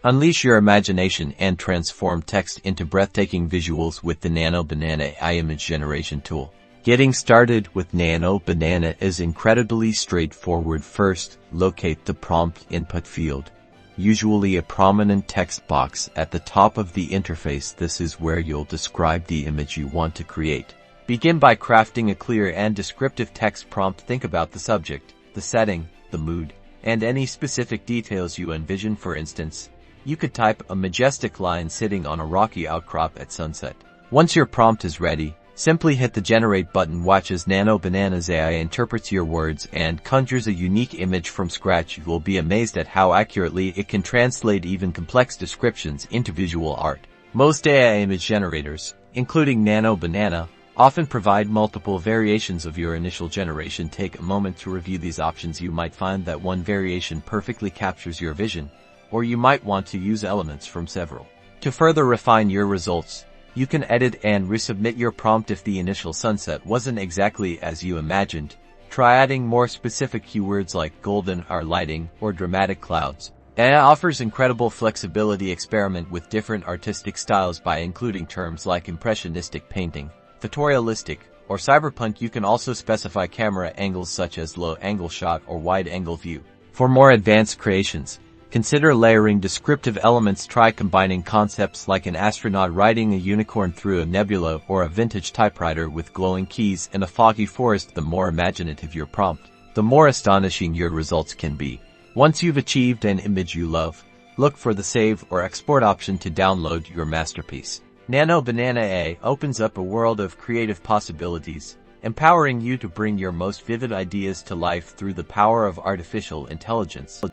Unleash your imagination and transform text into breathtaking visuals with the Nano Banana AI image generation tool. Getting started with Nano Banana is incredibly straightforward. First, locate the prompt input field, usually a prominent text box at the top of the interface. This is where you'll describe the image you want to create. Begin by crafting a clear and descriptive text prompt. Think about the subject, the setting, the mood, and any specific details you envision. For instance, you could type a majestic lion sitting on a rocky outcrop at sunset. Once your prompt is ready, simply hit the Generate button. Watch as Nano Banana's AI interprets your words and conjures a unique image from scratch. You will be amazed at how accurately it can translate even complex descriptions into visual art. Most AI image generators, including Nano Banana, often provide multiple variations of your initial generation. Take a moment to review these options. You might find that one variation perfectly captures your vision, or you might want to use elements from several. To further refine your results, you can edit and resubmit your prompt if the initial sunset wasn't exactly as you imagined. Try adding more specific keywords like golden hour lighting or dramatic clouds. AI offers incredible flexibility. Experiment with different artistic styles by including terms like impressionistic painting, photorealistic, or cyberpunk. You can also specify camera angles such as low-angle shot or wide-angle view. For more advanced creations, consider layering descriptive elements. Try combining concepts like an astronaut riding a unicorn through a nebula or a vintage typewriter with glowing keys in a foggy forest. The more imaginative your prompt, the more astonishing your results can be. Once you've achieved an image you love, look for the Save or Export option to download your masterpiece. Nano Banana AI opens up a world of creative possibilities, empowering you to bring your most vivid ideas to life through the power of artificial intelligence.